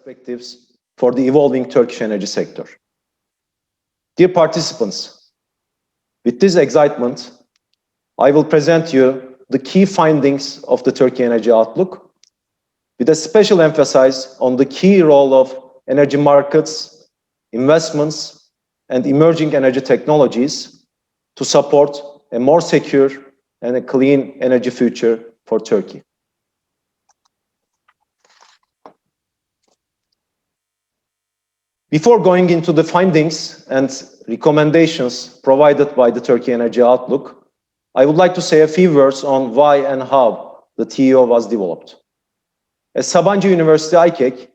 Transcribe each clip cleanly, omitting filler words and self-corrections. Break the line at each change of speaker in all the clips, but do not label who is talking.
perspectives for the evolving Turkish energy sector. Dear participants, with this excitement, I will present you the key findings of the Turkey Energy Outlook, with a special emphasis on the key role of energy markets, investments, and emerging energy technologies to support a more secure and a clean energy future for Turkey. Before going into the findings and recommendations provided by the Turkey Energy Outlook, I would like to say a few words on why and how the TEO was developed. At Sabancı University IICEC,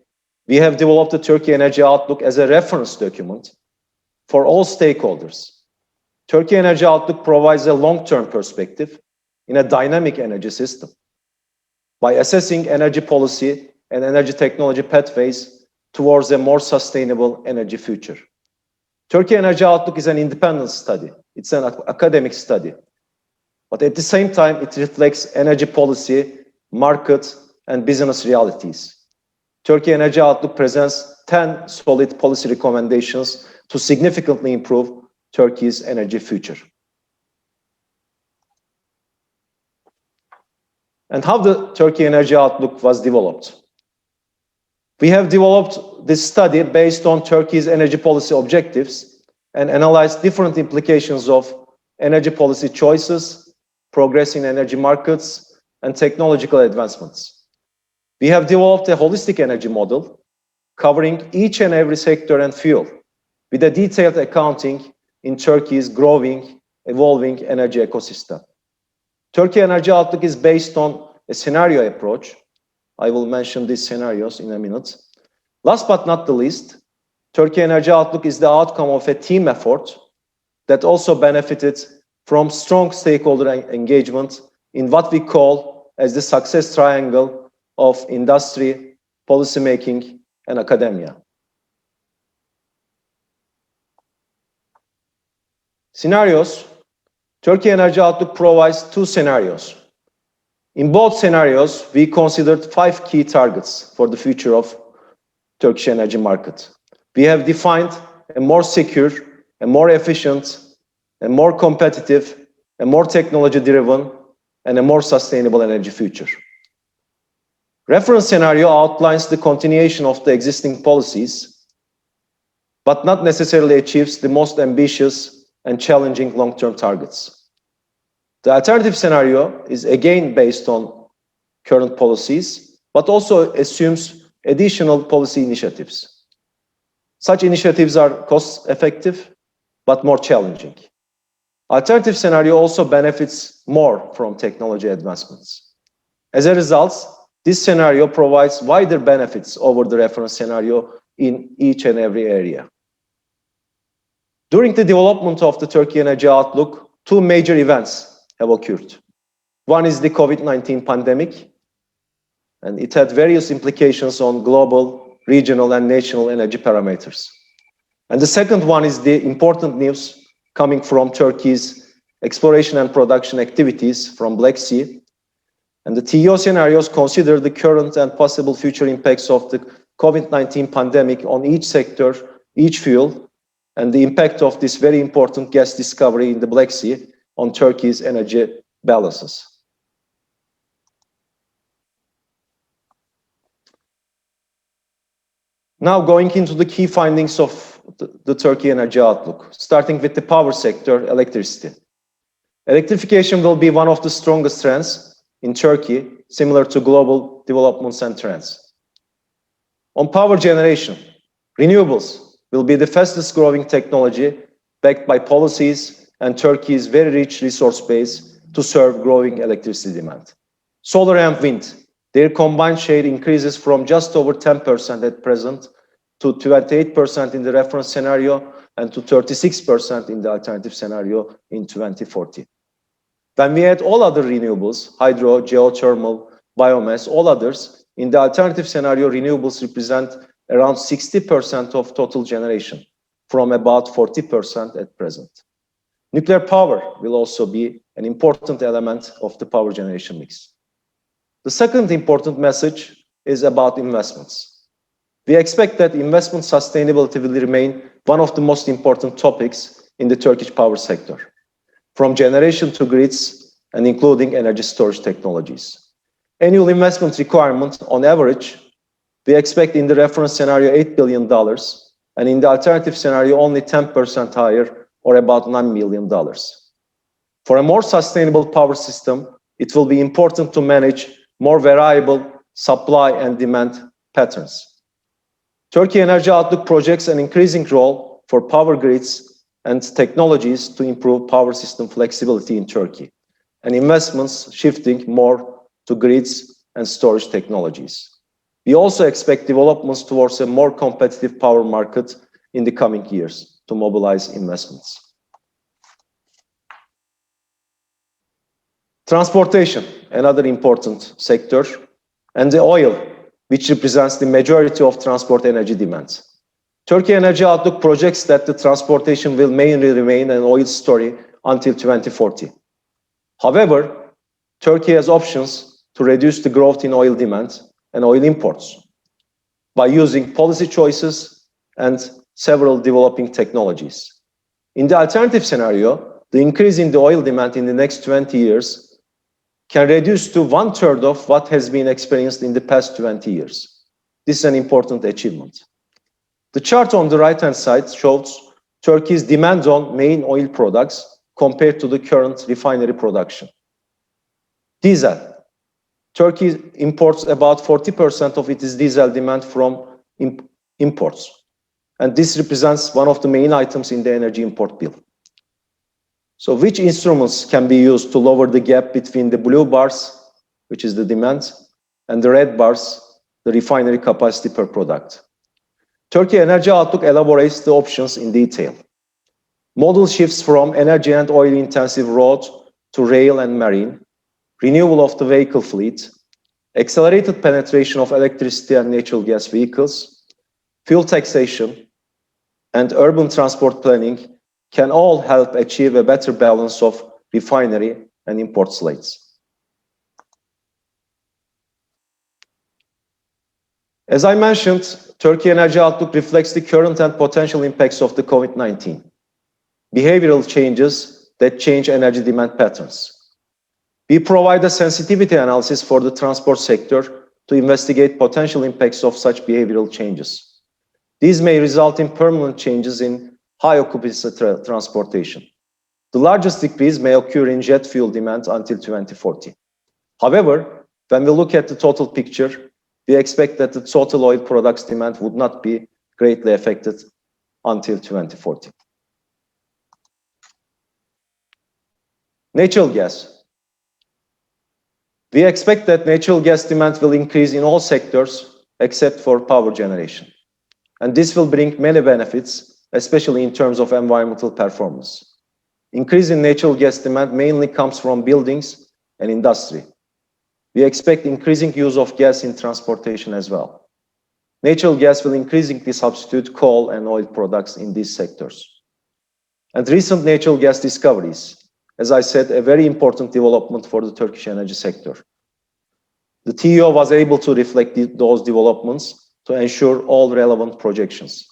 we have developed the Turkey Energy Outlook as a reference document for all stakeholders. Turkey Energy Outlook provides a long-term perspective in a dynamic energy system by assessing energy policy and energy technology pathways towards a more sustainable energy future. Turkey Energy Outlook is an independent study. It's an academic study. But at the same time, it reflects energy policy, market, and business realities. Turkey Energy Outlook presents 10 solid policy recommendations to significantly improve Turkey's energy future. And how the Turkey Energy Outlook was developed? We have developed this study based on Turkey's energy policy objectives and analyzed different implications of energy policy choices, progress in energy markets, and technological advancements. We have developed a holistic energy model covering each and every sector and fuel with a detailed accounting in Turkey's growing, evolving energy ecosystem. Turkey Energy Outlook is based on a scenario approach. I will mention these scenarios in a minute. Last but not the least, Turkey Energy Outlook is the outcome of a team effort that also benefited from strong stakeholder engagement in what we call as the success triangle of industry, policymaking, and academia. Scenarios. Turkey Energy Outlook provides two scenarios. In both scenarios, we considered 5 key targets for the future of Turkish energy market. We have defined a more secure, a more efficient, a more competitive, a more technology-driven, and a more sustainable energy future. Reference scenario outlines the continuation of the existing policies, but not necessarily achieves the most ambitious and challenging long-term targets. The alternative scenario is again based on current policies, but also assumes additional policy initiatives. Such initiatives are cost-effective, but more challenging. Alternative scenario also benefits more from technology advancements. As a result, this scenario provides wider benefits over the reference scenario in each and every area. During the development of the Turkey Energy Outlook, 2 major events have occurred. One is the COVID-19 pandemic, and it had various implications on global, regional, and national energy parameters. And the second one is the important news coming from Turkey's exploration and production activities from Black Sea. And the TEO scenarios consider the current and possible future impacts of the COVID-19 pandemic on each sector, each fuel, and the impact of this very important gas discovery in the Black Sea on Turkey's energy balances. Now going into the key findings of the Turkey Energy Outlook, starting with the power sector, electricity. Electrification will be one of the strongest trends in Turkey, similar to global developments and trends. On power generation, renewables will be the fastest growing technology backed by policies and Turkey's very rich resource base to serve growing electricity demand. Solar and wind, their combined share increases from just over 10% at present to 28% in the reference scenario and to 36% in the alternative scenario in 2040. When we add all other renewables, hydro, geothermal, biomass, all others, in the alternative scenario, renewables represent around 60% of total generation, from about 40% at present. Nuclear power will also be an important element of the power generation mix. The second important message is about investments. We expect that investment sustainability will remain one of the most important topics in the Turkish power sector, from generation to grids and including energy storage technologies. Annual investment requirement on average, we expect in the reference scenario $8 billion, and in the alternative scenario only 10% higher, or about $9 million. For a more sustainable power system, it will be important to manage more variable supply and demand patterns. Turkey Energy Outlook projects an increasing role for power grids and technologies to improve power system flexibility in Turkey, and investments shifting more to grids and storage technologies. We also expect developments towards a more competitive power market in the coming years to mobilize investments. Transportation, another important sector, and the oil, which represents the majority of transport energy demand. Turkey Energy Outlook projects that the transportation will mainly remain an oil story until 2040. However, Turkey has options to reduce the growth in oil demand and oil imports by using policy choices and several developing technologies. In the alternative scenario, the increase in the oil demand in the next 20 years can reduce to 1/3 of what has been experienced in the past 20 years. This is an important achievement. The chart on the right-hand side shows Turkey's demand on main oil products compared to the current refinery production. Diesel. Turkey imports about 40% of its diesel demand from imports, and this represents one of the main items in the energy import bill. So which instruments can be used to lower the gap between the blue bars, which is the demand, and the red bars, the refinery capacity per product? Turkey Energy Outlook elaborates the options in detail. Model shifts from energy and oil-intensive road to rail and marine, renewal of the vehicle fleet, accelerated penetration of electricity and natural gas vehicles, fuel taxation, and urban transport planning can all help achieve a better balance of refinery and import slates. As I mentioned, Turkey Energy Outlook reflects the current and potential impacts of the COVID-19, behavioral changes that change energy demand patterns. We provide a sensitivity analysis for the transport sector to investigate potential impacts of such behavioral changes. These may result in permanent changes in high occupancy transportation. The largest decrease may occur in jet fuel demand until 2040. However, when we look at the total picture, we expect that the total oil products demand would not be greatly affected until 2040. Natural gas. We expect that natural gas demand will increase in all sectors except for power generation. And this will bring many benefits, especially in terms of environmental performance. Increase in natural gas demand mainly comes from buildings and industry. We expect increasing use of gas in transportation as well. Natural gas will increasingly substitute coal and oil products in these sectors. And recent natural gas discoveries, as I said, a very important development for the Turkish energy sector. The TEO was able to reflect those developments to ensure all relevant projections.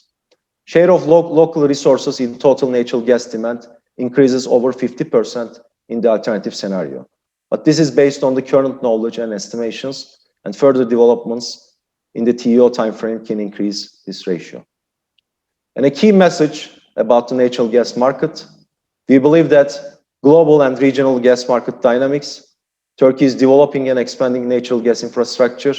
Share of local resources in total natural gas demand increases over 50% in the alternative scenario. But this is based on the current knowledge and estimations, and further developments in the TEO timeframe can increase this ratio. And a key message about the natural gas market, we believe that global and regional gas market dynamics, Turkey is developing and expanding natural gas infrastructure,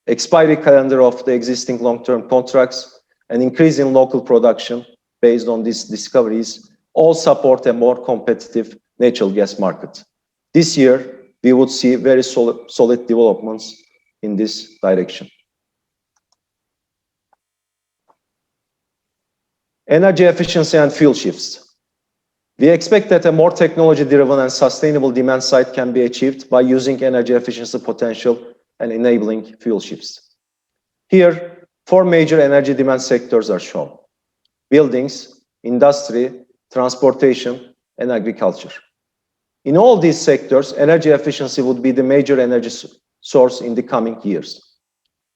expiry calendar of the existing long-term contracts, and increase in local production based on these discoveries all support a more competitive natural gas market. This year, we would see very solid developments in this direction. Energy efficiency and fuel shifts. We expect that a more technology-driven and sustainable demand side can be achieved by using energy efficiency potential and enabling fuel shifts. Here, 4 major energy demand sectors are shown: buildings, industry, transportation, and agriculture. In all these sectors, energy efficiency would be the major energy source in the coming years.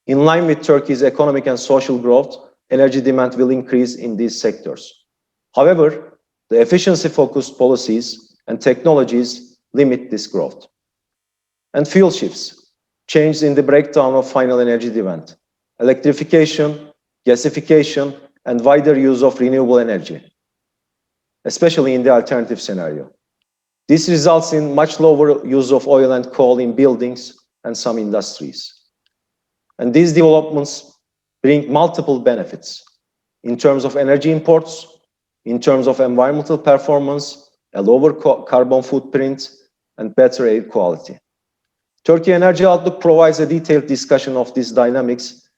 In line with Turkey's economic and social growth, energy demand will increase in these sectors. However, the efficiency-focused policies and technologies limit this growth. And fuel shifts, change in the breakdown of final energy demand, electrification, gasification, and wider use of renewable energy, especially in the alternative scenario. This results in much lower use of oil and coal in buildings and some industries. And these developments bring multiple benefits in terms of energy imports, in terms of environmental performance, a lower carbon footprint, and better air quality. Turkey Energy Outlook provides a detailed discussion of these dynamics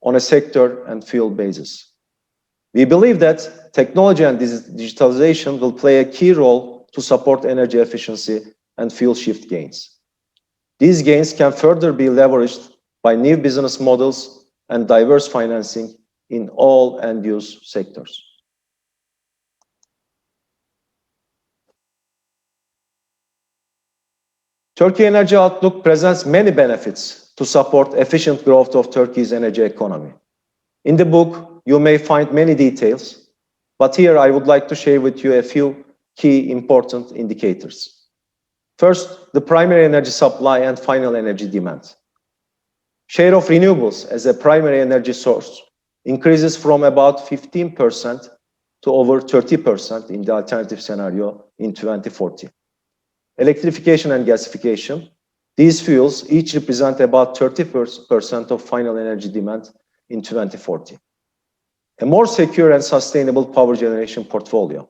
on a sector and field basis. We believe that technology and digitalization will play a key role to support energy efficiency and fuel shift gains. These gains can further be leveraged by new business models and diverse financing in all end-use sectors. Turkey Energy Outlook presents many benefits to support efficient growth of Turkey's energy economy. In the book, you may find many details, but here I would like to share with you a few key important indicators. First, the primary energy supply and final energy demand. Share of renewables as a primary energy source increases from about 15% to over 30% in the alternative scenario in 2040. Electrification and gasification, these fuels each represent about 30% of final energy demand in 2040. A more secure and sustainable power generation portfolio.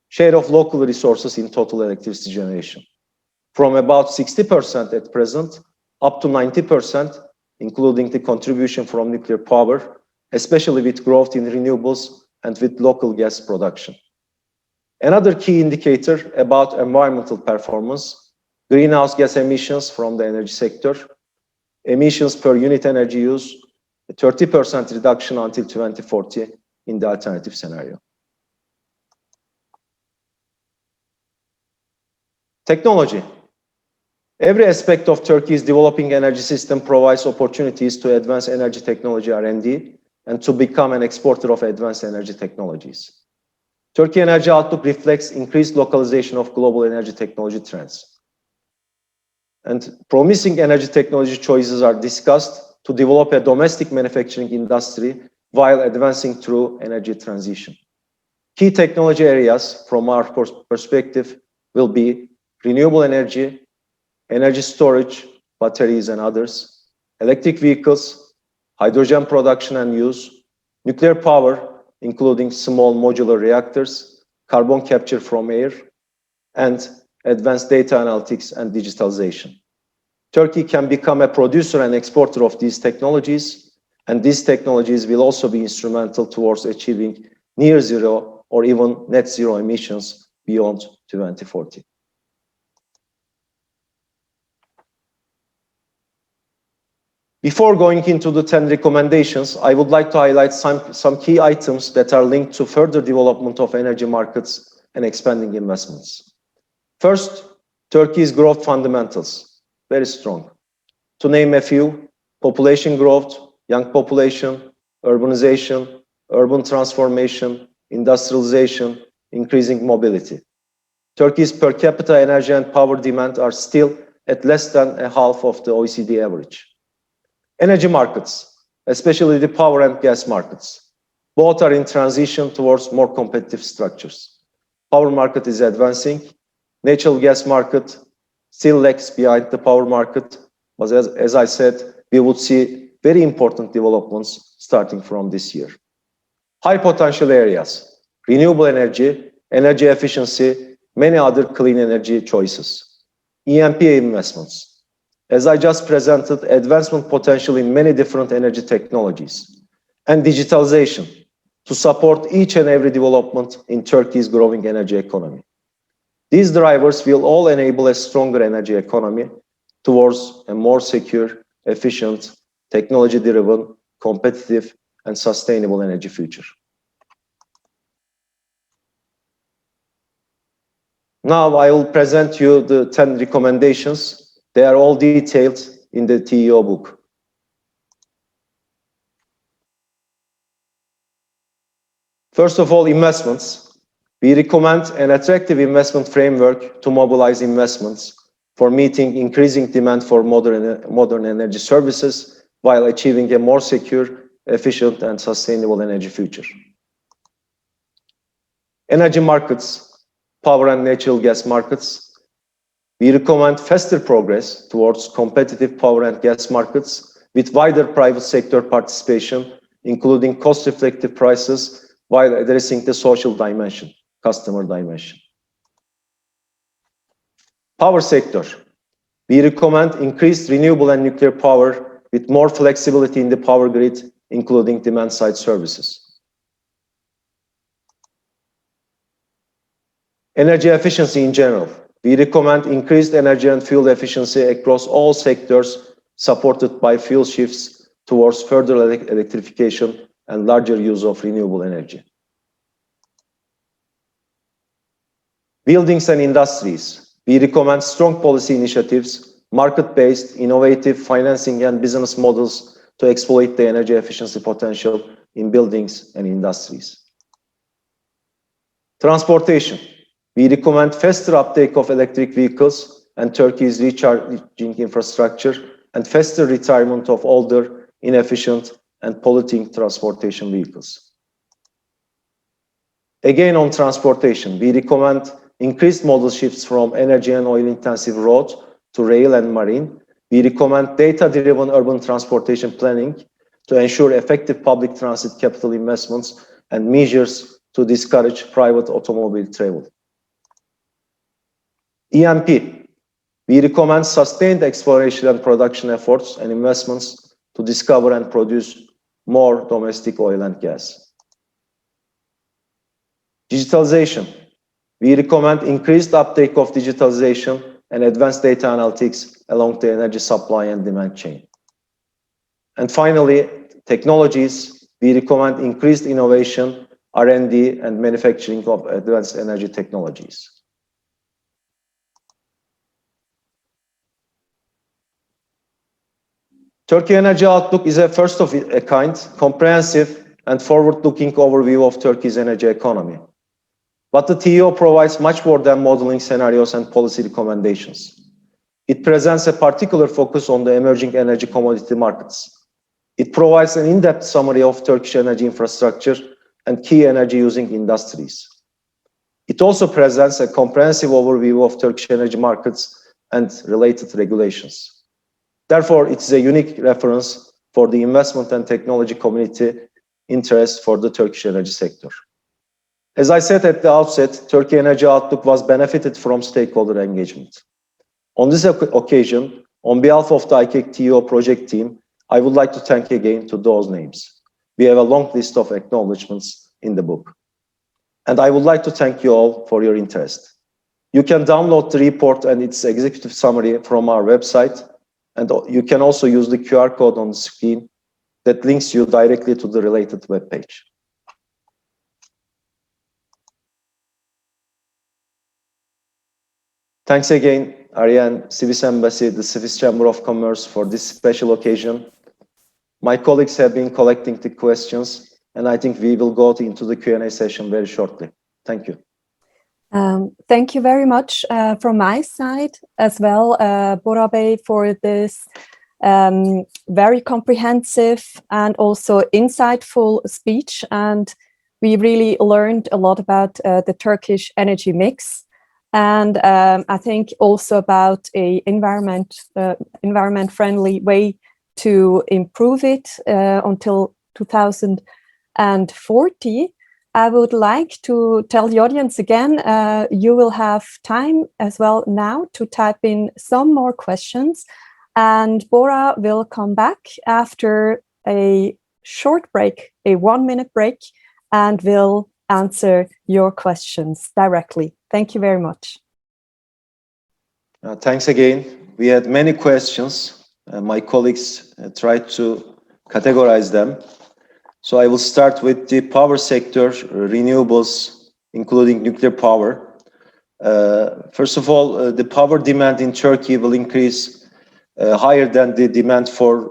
Share of local resources in total electricity generation. From about 60% at present up to 90%, including the contribution from nuclear power, especially with growth in renewables and with local gas production. Another key indicator about environmental performance, greenhouse gas emissions from the energy sector, emissions per unit energy use, a 30% reduction until 2040 in the alternative scenario. Technology. Every aspect of Turkey's developing energy system provides opportunities to advance energy technology R&D and to become an exporter of advanced energy technologies. Turkey Energy Outlook reflects increased localization of global energy technology trends. And promising energy technology choices are discussed to develop a domestic manufacturing industry while advancing through energy transition. Key technology areas from our perspective will be renewable energy, energy storage, batteries and others, electric vehicles, hydrogen production and use, nuclear power, including small modular reactors, carbon capture from air, and advanced data analytics and digitalization. Turkey can become a producer and exporter of these technologies, and these technologies will also be instrumental towards achieving near zero or even net zero emissions beyond 2040. Before going into the 10 recommendations, I would like to highlight some key items that are linked to further development of energy markets and expanding investments. First, Turkey's growth fundamentals, very strong. To name a few, population growth, young population, urbanization, urban transformation, industrialization, increasing mobility. Turkey's per capita energy and power demand are still at less than a half of the OECD average. Energy markets, especially the power and gas markets, both are in transition towards more competitive structures. Power market is advancing, natural gas market still lags behind the power market, but as I said, we would see very important developments starting from this year. High potential areas, renewable energy, energy efficiency, many other clean energy choices. E&P investments. As I just presented, advancement potential in many different energy technologies. And digitalization to support each and every development in Turkey's growing energy economy. These drivers will all enable a stronger energy economy towards a more secure, efficient, technology-driven, competitive, and sustainable energy future. Now I will present you the 10 recommendations. They are all detailed in the TEO book. First of all, investments. We recommend an attractive investment framework to mobilize investments for meeting increasing demand for modern energy services while achieving a more secure, efficient, and sustainable energy future. Energy markets, power and natural gas markets. We recommend faster progress towards competitive power and gas markets with wider private sector participation, including cost-reflective prices, while addressing the social dimension, customer dimension. Power sector. We recommend increased renewable and nuclear power with more flexibility in the power grid, including demand-side services. Energy efficiency in general. We recommend increased energy and fuel efficiency across all sectors, supported by fuel shifts towards further electrification and larger use of renewable energy. Buildings and industries. We recommend strong policy initiatives, market-based, innovative financing and business models to exploit the energy efficiency potential in buildings and industries. Transportation. We recommend faster uptake of electric vehicles and Turkey's recharging infrastructure and faster retirement of older, inefficient, and polluting transportation vehicles. Again, on transportation, we recommend increased modal shifts from energy and oil-intensive road to rail and marine. We recommend data-driven urban transportation planning to ensure effective public transit capital investments and measures to discourage private automobile travel. E&P. We recommend sustained exploration and production efforts and investments to discover and produce more domestic oil and gas. Digitalization. We recommend increased uptake of digitalization and advanced data analytics along the energy supply and demand chain. And finally, technologies. We recommend increased innovation, R&D, and manufacturing of advanced energy technologies. Turkey Energy Outlook is a first of a kind, comprehensive and forward-looking overview of Turkey's energy economy. But the TEO provides much more than modeling scenarios and policy recommendations. It presents a particular focus on the emerging energy commodity markets. It provides an in-depth summary of Turkish energy infrastructure and key energy-using industries. It also presents a comprehensive overview of Turkish energy markets and related regulations. Therefore, it is a unique reference for the investment and technology community interest for the Turkish energy sector. As I said at the outset, Turkey Energy Outlook was benefited from stakeholder engagement. On this occasion, on behalf of the IICEC TEO project team, I would like to thank again to those names. We have a long list of acknowledgements in the book. And I would like to thank you all for your interest. You can download the report and its executive summary from our website. And you can also use the QR code on the screen that links you directly to the related webpage. Thanks again, Ariane, Swiss Embassy, the Swiss Chamber of Commerce for this special occasion. My colleagues have been collecting the questions, and I think we will go into the Q&A session very shortly. Thank you.
Thank you very much from my side as well, Bora Bey, for this very comprehensive and also insightful speech. And we really learned a lot about the Turkish energy mix. And I think also about an environment-friendly way to improve it until 2040. I would like to tell the audience again, you will have time as well now to type in some more questions, and Bora will come back after a short break, a 1-minute break, and will answer your questions directly. Thank you very much.
Thanks again. We had many questions. My colleagues tried to categorize them. So I will start with the power sector, renewables, including nuclear power. First of all, the power demand in Turkey will increase higher than the demand for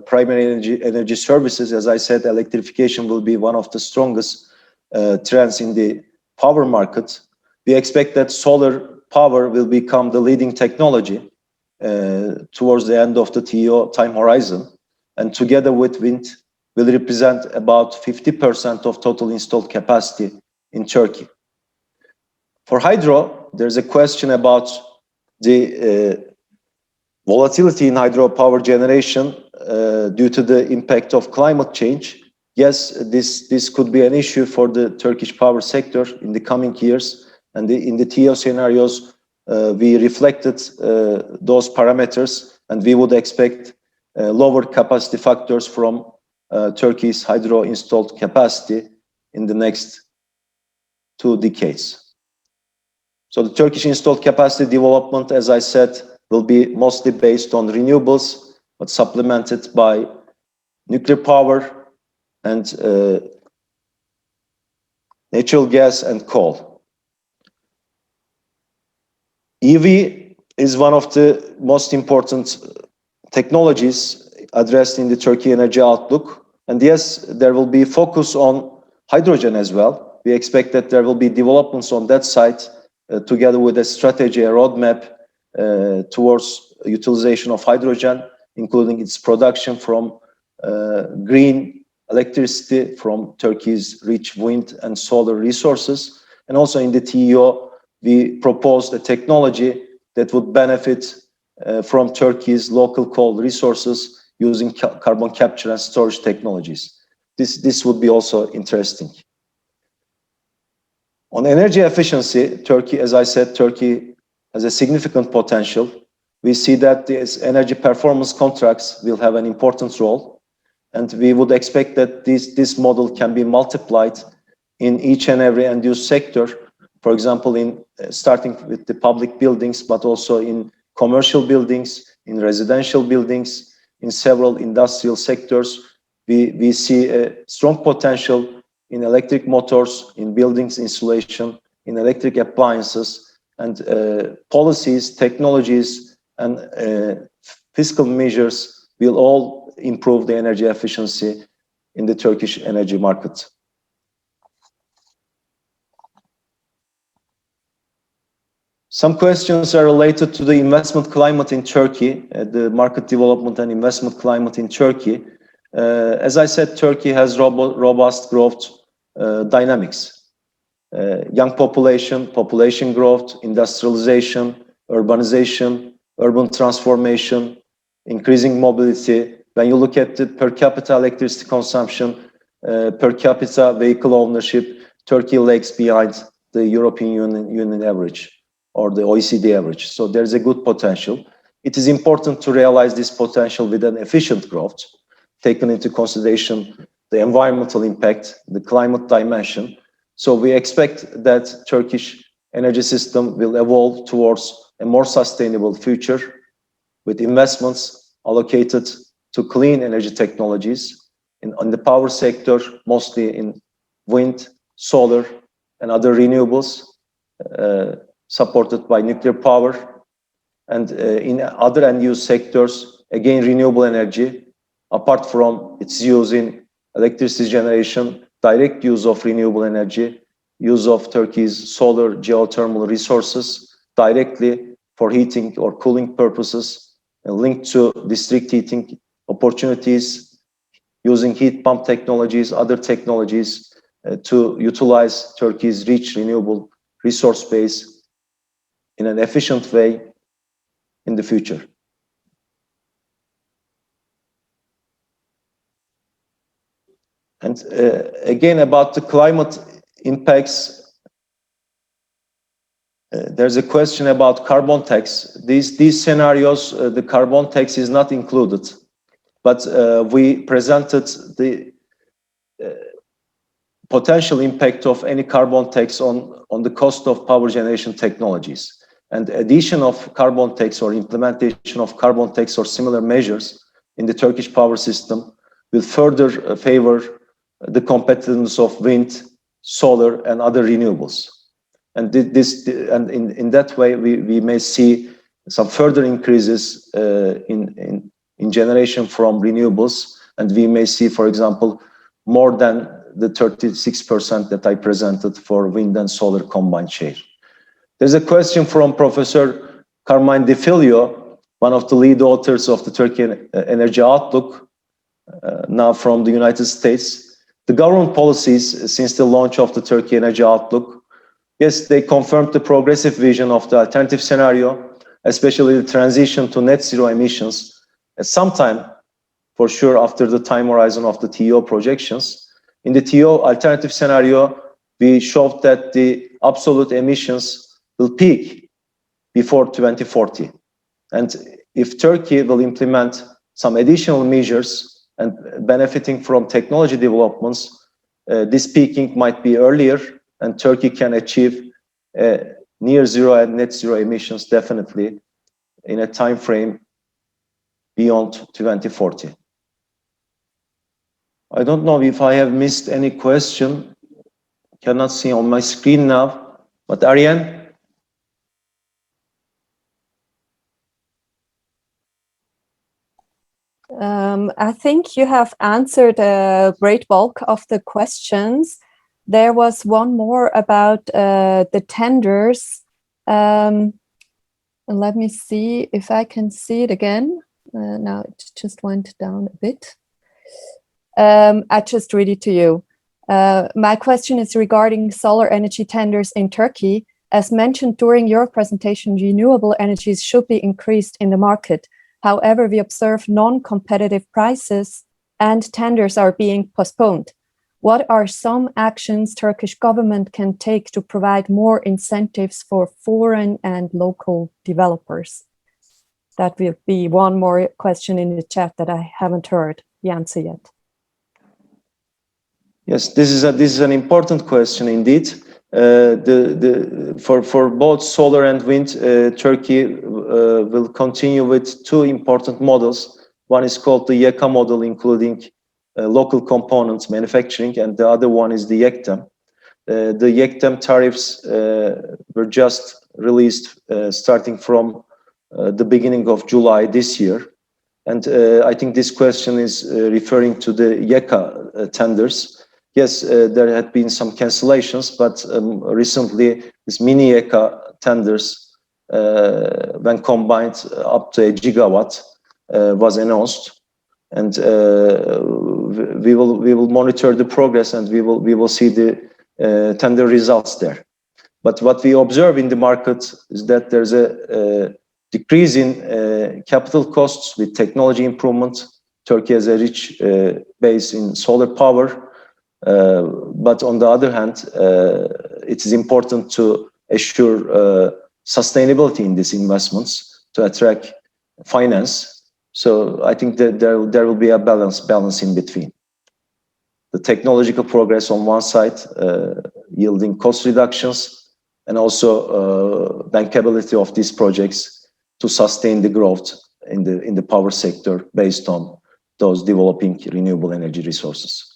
primary energy services. As I said, electrification will be one of the strongest trends in the power market, we expect that solar power will become the leading technology towards the end of the TO time horizon, and together with wind will represent about 50% of total installed capacity in Turkey. For hydro, there's a question about the volatility in hydropower generation due to the impact of climate change. Yes, this could be an issue for the Turkish power sector in the coming years, and in the TO scenarios, we reflected those parameters, and we would expect lower capacity factors from Turkey's hydro installed capacity in the next 2 decades. So the Turkish installed capacity development, as I said, will be mostly based on renewables, but supplemented by nuclear power and natural gas and coal. EV is one of the most important technologies addressed in the Turkey Energy Outlook. And yes, there will be focus on hydrogen as well. We expect that there will be developments on that side together with a strategy, a roadmap towards utilization of hydrogen, including its production from green electricity from Turkey's rich wind and solar resources. And also in the TEO, we proposed a technology that would benefit from Turkey's local coal resources using carbon capture and storage technologies. This would be also interesting. On energy efficiency, Turkey, as I said, Turkey has a significant potential. We see that these energy performance contracts will have an important role, and we would expect that this model can be multiplied in each and every end-use sector. For example, in starting with the public buildings, but also in commercial buildings, in residential buildings, in several industrial sectors. We see a strong potential in electric motors, in buildings insulation, in electric appliances, and policies, technologies, and fiscal measures will all improve the energy efficiency in the Turkish energy market. Some questions are related to the investment climate in Turkey, the market development and investment climate in Turkey. As I said, Turkey has robust growth dynamics. Young population growth, industrialization, urbanization, urban transformation, increasing mobility. When you look at the per capita electricity consumption, per capita vehicle ownership, Turkey lags behind the European Union average or the OECD average. So there's a good potential. It is important to realize this potential with an efficient growth, taking into consideration the environmental impact, the climate dimension. So we expect that Turkish energy system will evolve towards a more sustainable future with investments allocated to clean energy technologies in the power sector, mostly in wind, solar, and other renewables, supported by nuclear power. And in other end-use sectors, again, renewable energy, apart from its use in electricity generation, direct use of renewable energy, use of Turkey's solar geothermal resources directly for heating or cooling purposes, linked to district heating opportunities, using heat pump technologies, other technologies to utilize Turkey's rich renewable resource base in an efficient way in the future. And again, about the climate impacts, there's a question about carbon tax. These scenarios, the carbon tax is not included, but we presented the potential impact of any carbon tax on the cost of power generation technologies. And addition of carbon tax or implementation of carbon tax or similar measures in the Turkish power system will further favor the competitiveness of wind, solar, and other renewables. And in that way, we may see some further increases in generation from renewables, and we may see, for example, more than the 36% that I presented for wind and solar combined share. There's a question from Professor Carmine Di Filio, one of the lead authors of the Turkey Energy Outlook, now from the United States. The government policies since the launch of the Turkey Energy Outlook, yes, they confirmed the progressive vision of the alternative scenario, especially the transition to net zero emissions, sometime for sure after the time horizon of the TO projections. In the TO alternative scenario, we showed that the absolute emissions will peak before 2040. And if Turkey will implement some additional measures and benefiting from technology developments, this peaking might be earlier, and Turkey can achieve near zero and net zero emissions definitely in a time frame beyond 2040. I don't know if I have missed any question. Cannot see on my screen now, but Ariane?
I think you have answered a great bulk of the questions. There was one more about the tenders. Let me see if I can see it again. Now it just went down a bit. I just read it to you. My question is regarding solar energy tenders in Turkey. As mentioned during your presentation, renewable energies should be increased in the market. However, we observe non-competitive prices and tenders are being postponed. What are some actions Turkish government can take to provide more incentives for foreign and local developers? That will be one more question in the chat that I haven't heard the answer yet.
Yes, this is an important question indeed. For both solar and wind, Turkey will continue with two important models. One is called the YEKA model, including local components manufacturing, and the other one is the YEKTEM. The YEKTEM tariffs were just released starting from the beginning of July this year. And I think this question is referring to the YEKA tenders. Yes, there had been some cancellations, but recently this mini YEKA tenders, when combined up to 1 gigawatt, was announced, and we will monitor the progress, and we will see the tender results there. But what we observe in the market is that there's a decrease in capital costs with technology improvement. Turkey has a rich base in solar power. But on the other hand, it is important to assure sustainability in these investments to attract finance. So I think that there will be a balance in between. The technological progress on one side, yielding cost reductions, and also bankability of these projects to sustain the growth in the power sector based on those developing renewable energy resources.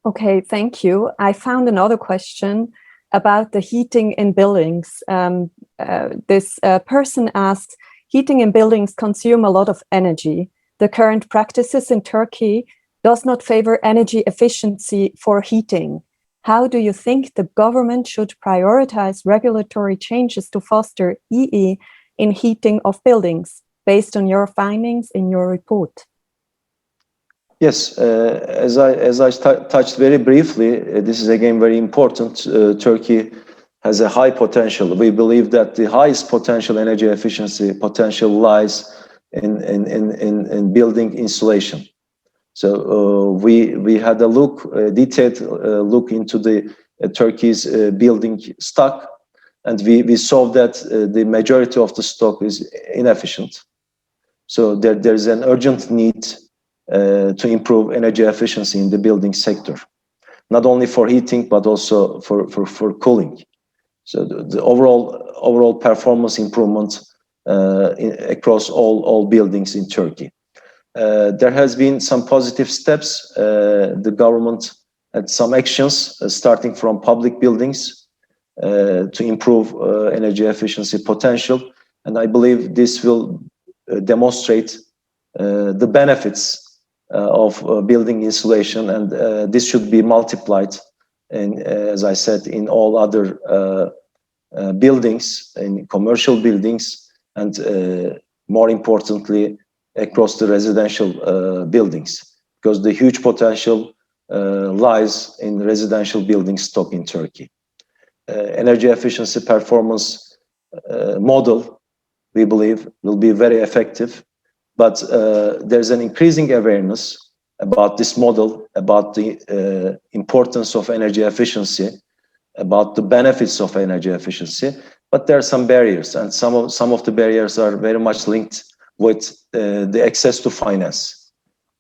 Okay, thank you. I found another question about the heating in buildings. This person asks, heating in buildings consume a lot of energy. The current practices in Turkey does not favor energy efficiency for heating. How do you think the government should prioritize regulatory changes to foster EE in heating of buildings, based on your findings in your report?
Yes, as I touched very briefly, this is again very important. Turkey has a high potential. We believe that the highest potential energy efficiency potential lies in building insulation. So we had a detailed look into the Turkey's building stock, and we saw that the majority of the stock is inefficient. So there's an urgent need to improve energy efficiency in the building sector, not only for heating but also for cooling. So the overall performance improvement across all buildings in Turkey. There has been some positive steps. The government had some actions starting from public buildings to improve energy efficiency potential, and I believe this will demonstrate the benefits of building insulation, and this should be multiplied, and as I said, in all other buildings, in commercial buildings, and more importantly, across the residential buildings, because the huge potential lies in residential building stock in Turkey. Energy efficiency performance model, we believe, will be very effective, but there's an increasing awareness about this model, about the importance of energy efficiency, about the benefits of energy efficiency, but there are some barriers, and some of the barriers are very much linked with the access to finance.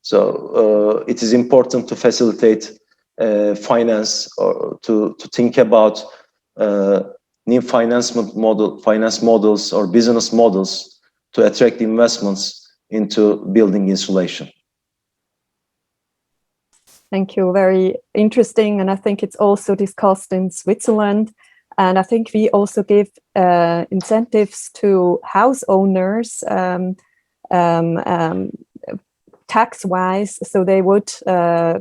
So it is important to facilitate finance, or to think about new finance models or business models to attract investments into building insulation.
Thank you. Very interesting, and I think it's also discussed in Switzerland. And I think we also give incentives to house owners tax-wise, so they would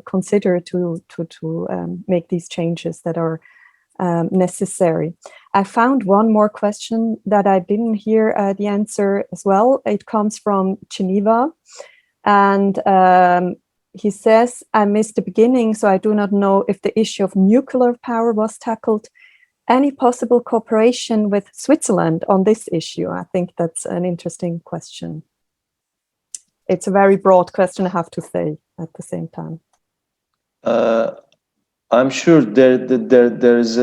consider to make these changes that are necessary. I found one more question that I didn't hear the answer as well. It comes from Geneva, and he says, I missed the beginning, so I do not know if the issue of nuclear power was tackled. Any possible cooperation with Switzerland on this issue? I think that's an interesting question. It's a very broad question, I have to say, at the same time.
I'm sure there's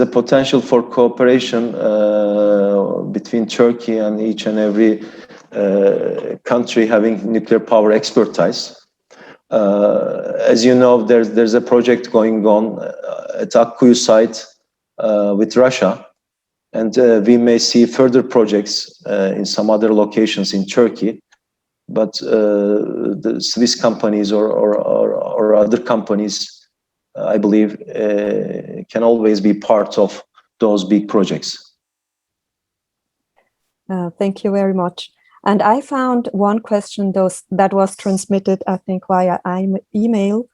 a potential for cooperation between Turkey and each and every country having nuclear power expertise. As you know, there's a project going on at Akkuyu site with Russia, and we may see further projects in some other locations in Turkey. But the Swiss companies or other companies, I believe, can always be part of those big projects.
Thank you very much. And I found one question that was transmitted, I think, via email.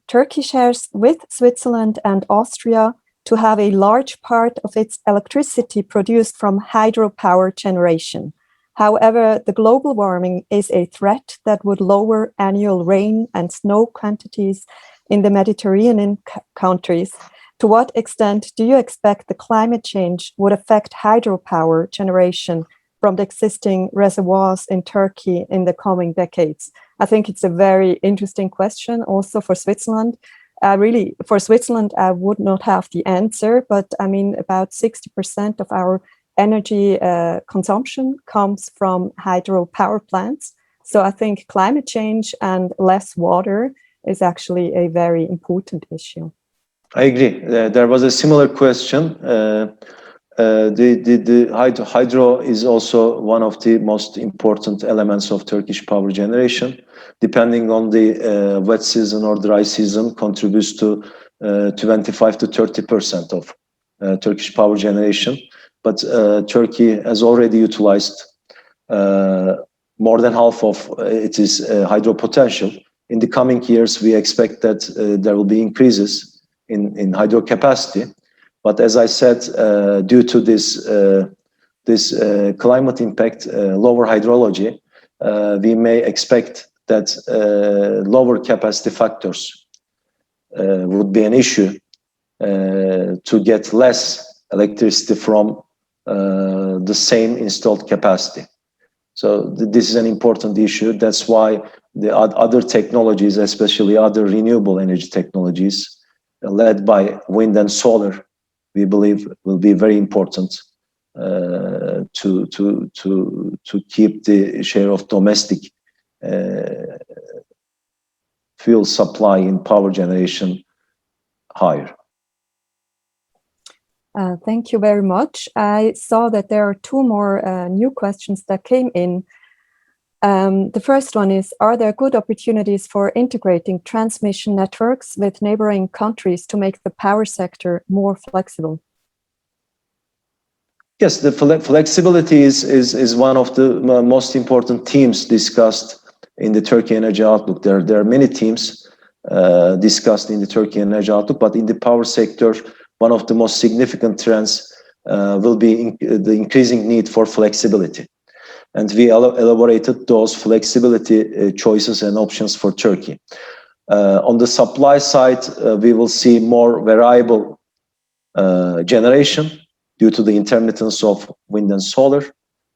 Turkey shares with Switzerland and Austria to have a large part of its electricity produced from hydropower generation. However, the global warming is a threat that would lower annual rain and snow quantities in the Mediterranean countries. To what extent do you expect the climate change would affect hydropower generation from the existing reservoirs in Turkey in the coming decades? I think it's a very interesting question also for Switzerland. Really, for Switzerland, I would not have the answer, but I mean, about 60% of our energy consumption comes from hydropower plants. So I think climate change and less water is actually a very important issue.
I agree. There was a similar question. The hydro is also one of the most important elements of Turkish power generation. Depending on the wet season or dry season, contributes to 25 to 30% of Turkish power generation. But Turkey has already utilized more than half of its hydro potential. In the coming years, we expect that there will be increases in hydro capacity. But as I said, due to this climate impact, lower hydrology, we may expect that lower capacity factors would be an issue to get less electricity from the same installed capacity. So this is an important issue. That's why the other technologies, especially other renewable energy technologies, led by wind and solar, we believe will be very important to keep the share of domestic fuel supply in power generation higher.
Thank you very much. I saw that there are two more new questions that came in. The first one is, are there good opportunities for integrating transmission networks with neighboring countries to make the power sector more flexible?
Yes, the flexibility is one of the most important themes discussed in the Turkey Energy Outlook. There are many themes discussed in the Turkey Energy Outlook, but in the power sector, one of the most significant trends will be the increasing need for flexibility. And we elaborated those flexibility choices and options for Turkey. On the supply side, we will see more variable generation due to the intermittence of wind and solar.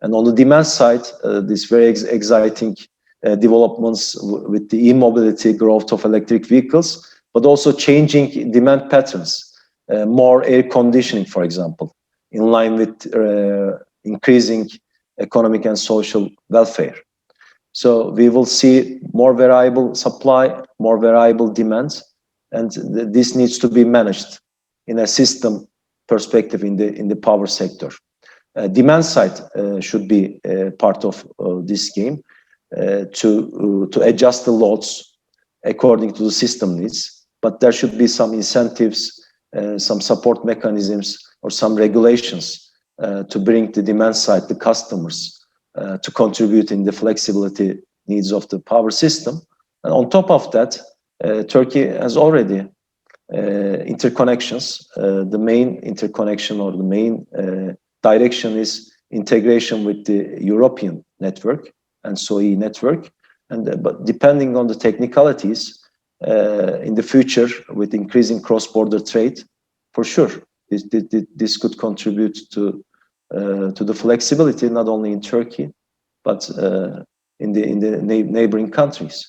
And on the demand side, these very exciting developments with the e-mobility, growth of electric vehicles, but also changing demand patterns, more air conditioning, for example, in line with increasing economic and social welfare. So we will see more variable supply, more variable demand, and this needs to be managed in a system perspective in the power sector. Demand side should be part of this game to adjust the loads according to the system needs, but there should be some incentives, some support mechanisms, or some regulations to bring the demand side, the customers, to contribute in the flexibility needs of the power system. And on top of that, Turkey has already interconnections. The main interconnection or the main direction is integration with the European network and SOE network. And but depending on the technicalities in the future, with increasing cross-border trade, for sure, this could contribute to the flexibility not only in Turkey but in the neighboring countries.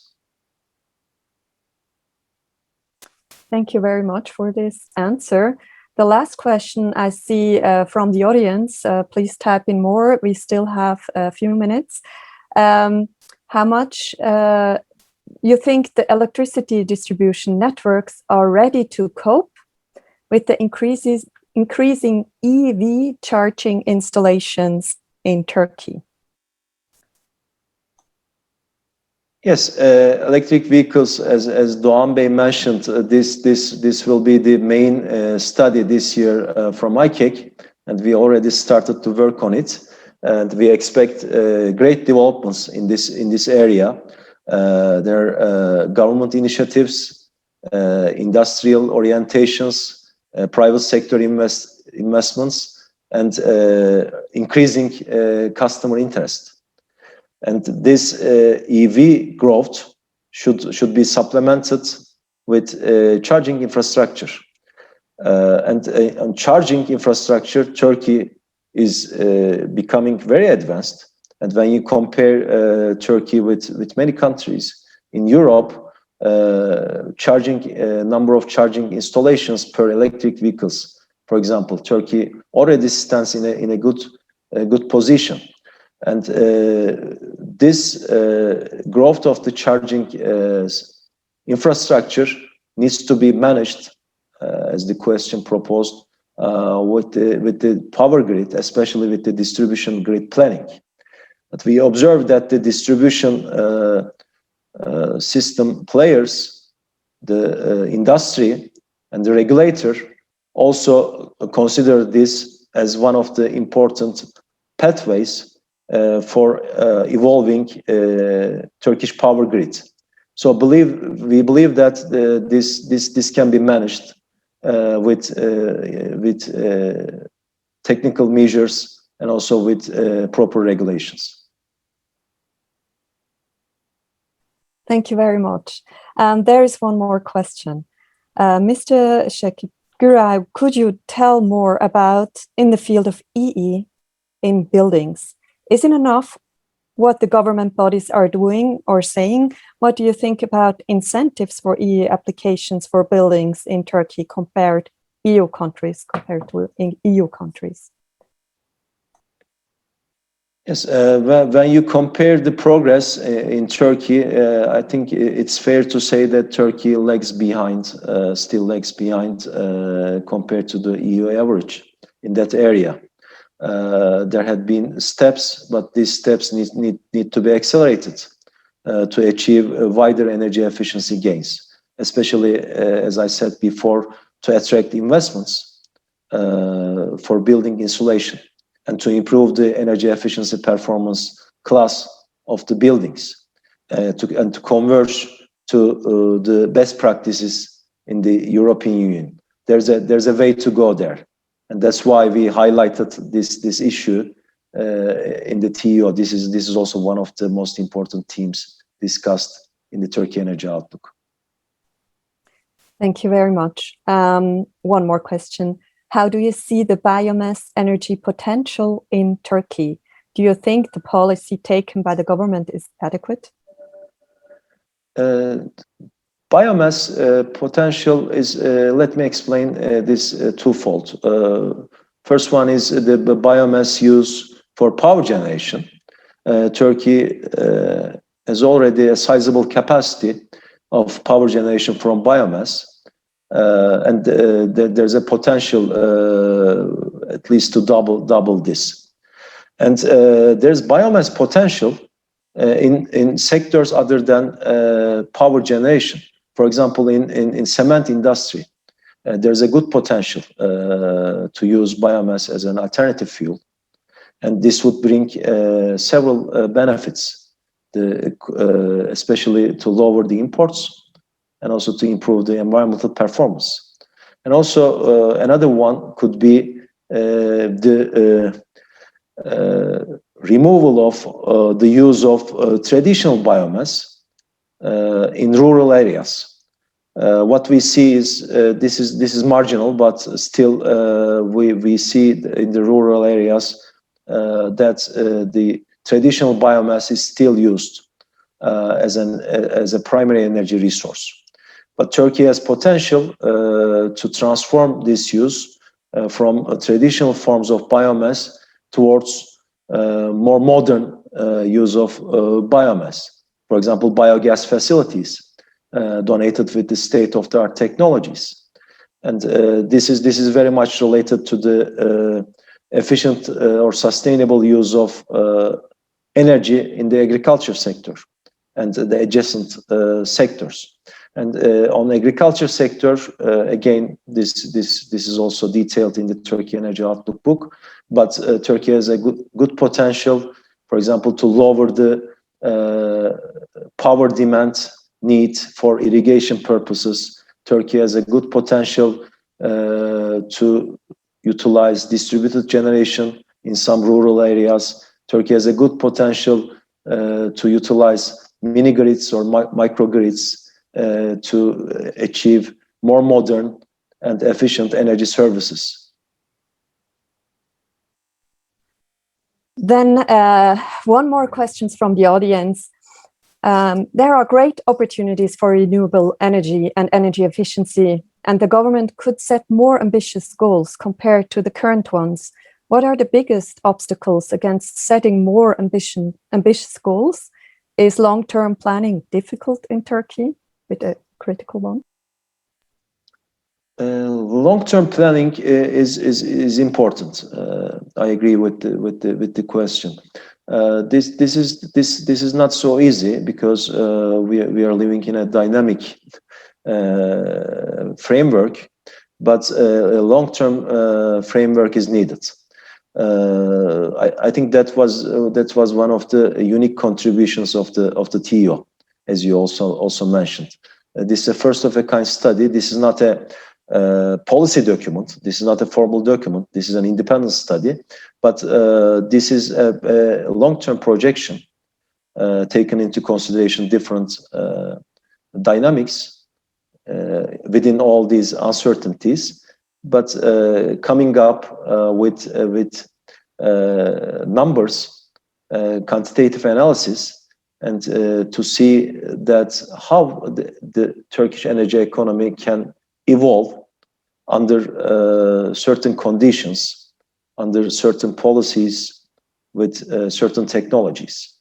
Thank you very much for this answer. The last question I see from the audience, please type in more. We still have a few minutes. How much you think the electricity distribution networks are ready to cope with the increasing EV charging installations in Turkey?
Yes, electric vehicles, as Doğan Bey mentioned, this will be the main study this year from IICEC, and we already started to work on it, and we expect great developments in this area. There are government initiatives, industrial orientations, private sector investments, and increasing customer interest. And this EV growth should be supplemented with charging infrastructure. And on charging infrastructure, Turkey is becoming very advanced. And when you compare Turkey with many countries in Europe, number of charging installations per electric vehicles, for example, Turkey already stands in a good position. And this growth of the charging infrastructure needs to be managed, as the question proposed, with the power grid, especially with the distribution grid planning. But we observe that the distribution system players, the industry and the regulator also consider this as one of the important pathways for evolving Turkish power grid. So we believe that this can be managed with technical measures and also with proper regulations.
Thank you very much. There is one more question. Mr. Şekip, Güray, could you tell more about in the field of EE in buildings? Isn't enough what the government bodies are doing or saying? What do you think about incentives for EE applications for buildings in Turkey compared to EU countries?
Yes, when you compare the progress in Turkey, I think it's fair to say that Turkey still lags behind compared to the EU average in that area. There had been steps, but these steps need to be accelerated to achieve wider energy efficiency gains, especially, as I said before, to attract investments for building insulation and to improve the energy efficiency performance class of the buildings. to converge to the best practices in the European Union. There's a way to go there, and that's why we highlighted this issue in the TEO. This is also one of the most important themes discussed in the Turkey Energy Outlook.
Thank you very much. One more question. How do you see the biomass energy potential in Turkey? Do you think the policy taken by the government is adequate?
Biomass potential is, let me explain this twofold. First one is the biomass used for power generation. Turkey has already a sizable capacity of power generation from biomass, and there's a potential at least to double this. And there's biomass potential in sectors other than power generation. For example, in cement industry, there's a good potential to use biomass as an alternative fuel, and this would bring several benefits, especially to lower the imports and also to improve the environmental performance. And also another one could be the removal of the use of traditional biomass in rural areas. What we see is this is marginal, but still we see in the rural areas that the traditional biomass is still used as a primary energy resource. But Turkey has potential to transform this use from traditional forms of biomass towards more modern use of biomass. For example, biogas facilities donated with the state-of-the-art technologies, and this is very much related to the efficient or sustainable use of energy in the agriculture sector and the adjacent sectors. And on agriculture sector, again, this is also detailed in the Turkey Energy Outlook book. But Turkey has a good potential, for example, to lower the power demand need for irrigation purposes. Turkey has a good potential to utilize distributed generation in some rural areas. Turkey has a good potential to utilize mini grids or microgrids to achieve more modern and efficient energy services.
Then one more question from the audience. There are great opportunities for renewable energy and energy efficiency, and the government could set more ambitious goals compared to the current ones. What are the biggest obstacles against setting more ambitious goals? Is long-term planning difficult in Turkey? With a critical one.
Long-term planning is important. I agree with the question. This is not so easy because we are living in a dynamic framework, but a long-term framework is needed. I think that was one of the unique contributions of the TEO, as you also mentioned. This is a first of a kind study. This is not a policy document. This is not a formal document. This is an independent study, but this is a long-term projection taken into consideration different dynamics within all these uncertainties, but coming up with numbers, quantitative analysis, and to see that how the Turkish energy economy can evolve under certain conditions, under certain policies, with certain technologies.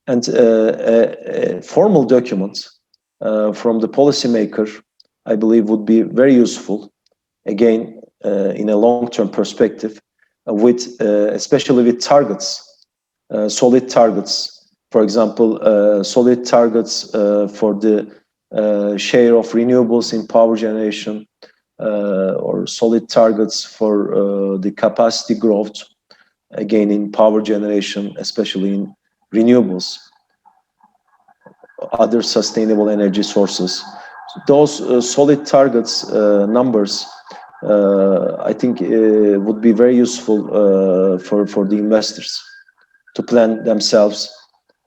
And a formal document from the policymaker, I believe, would be very useful, again, in a long-term perspective, with especially with targets, solid targets. For example, solid targets for the share of renewables in power generation, or solid targets for the capacity growth, again in power generation, especially in renewables. other sustainable energy sources. Those solid targets, numbers, I think would be very useful for the investors to plan themselves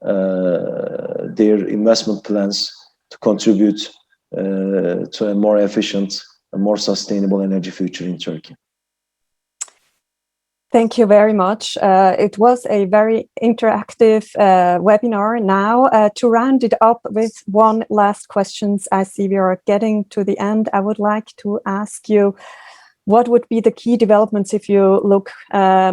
their investment plans to contribute to a more efficient and more sustainable energy future in Turkey.
Thank you very much. It was a very interactive webinar. Now, to round it up with one last question, I see we are getting to the end. I would like to ask you, what would be the key developments if you look a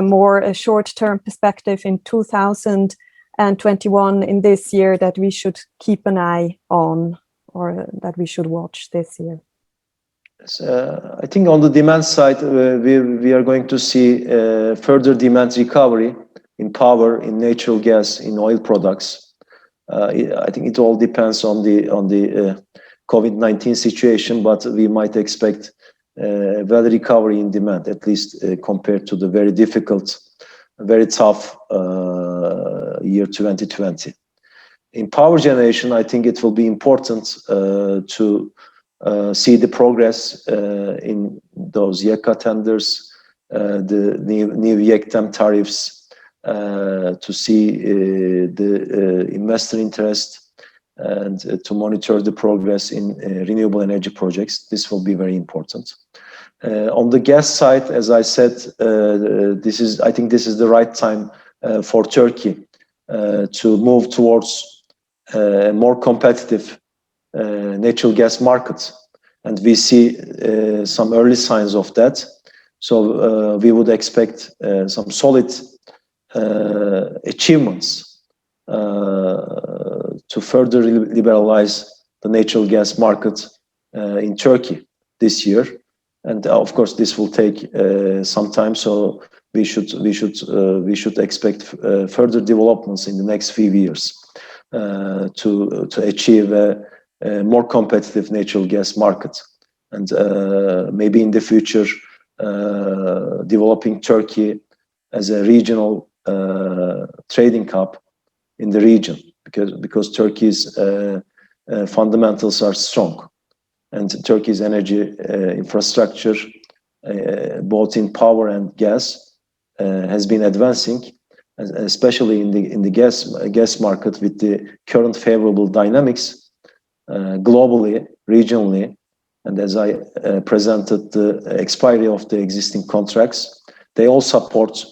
more short-term perspective in 2021, in this year, that we should keep an eye on, or that we should watch this year?
I think on the demand side, we are going to see further demand recovery in power, in natural gas, in oil products. I think it all depends on the COVID-19 situation, but we might expect value recovery in demand, at least compared to the very difficult, very tough year 2020. In power generation, I think it will be important to see the progress in those YEKA tenders, the new YEKTEM tariffs, to see the investor interest, and to monitor the progress in renewable energy projects. This will be very important. On the gas side, as I said, I think this is the right time for Turkey to move towards a more competitive natural gas market, and we see some early signs of that. So we would expect some solid achievements to further liberalize the natural gas market in Turkey this year, and of course this will take some time. So we should expect further developments in the next few years to achieve a more competitive natural gas market, and maybe in the future developing Turkey as a regional trading hub in the region, because Turkey's fundamentals are strong, and Turkey's energy infrastructure, both in power and gas, has been advancing, especially in the gas market, with the current favorable dynamics globally, regionally, and as I presented the expiry of the existing contracts, they all support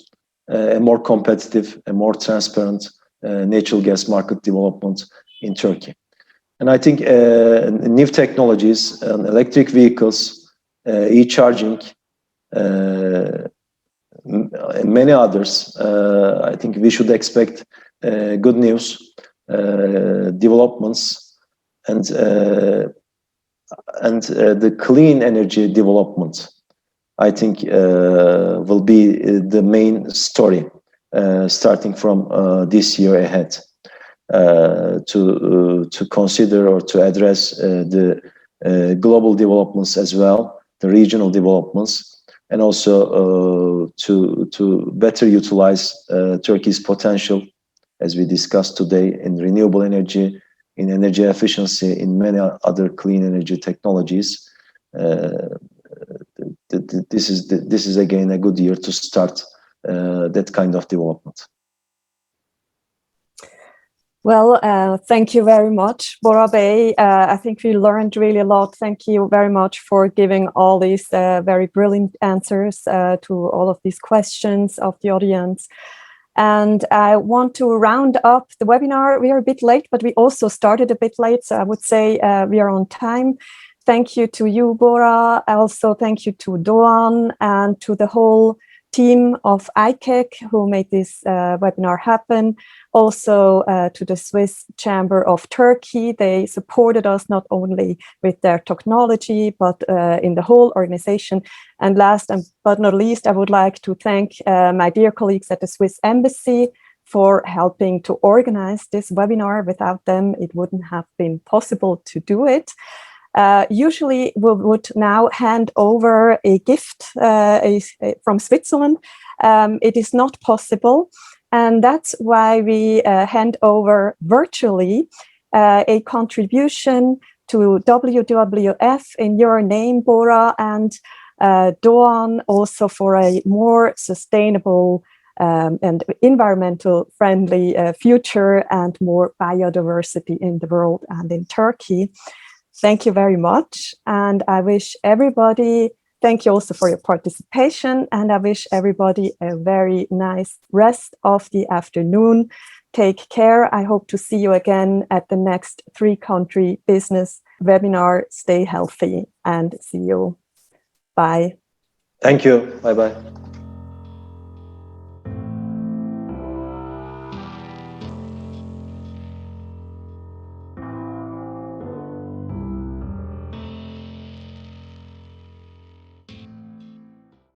a more competitive, a more transparent natural gas market development in Turkey. And I think new technologies, electric vehicles, e-charging, many others, I think we should expect good news, developments, and the clean energy development, I think, will be the main story starting from this year ahead, to consider or to address the global developments as well, the regional developments, and also to better utilize Turkey's potential, as we discussed today, in renewable energy, in energy efficiency, in many other clean energy technologies. This is again a good year to start that kind of development.
Well, thank you very much, Bora Bey. I think we learned really a lot. Thank you very much for giving all these very brilliant answers to all of these questions of the audience. And I want to round up the webinar. We are a bit late, but we also started a bit late, so I would say we are on time. Thank you to you, Bora. Also, thank you to Doğan and to the whole team of IICEC who made this webinar happen. Also to the Swiss Chamber of Turkey. They supported us not only with their technology, but in the whole organization. And last but not least, I would like to thank my dear colleagues at the Swiss Embassy for helping to organize this webinar. Without them, it wouldn't have been possible to do it. Usually we would now hand over a gift from Switzerland. It is not possible, and that's why we hand over virtually a contribution to WWF in your name, Bora, and Doğan, also for a more sustainable and environmental friendly future and more biodiversity in the world and in Turkey. Thank you very much. And I wish everybody, thank you also for your participation. And I wish everybody a very nice rest of the afternoon. Take care. I hope to see you again at the next 3-country business webinar. Stay healthy and see you. Bye.
Thank you. Bye-bye.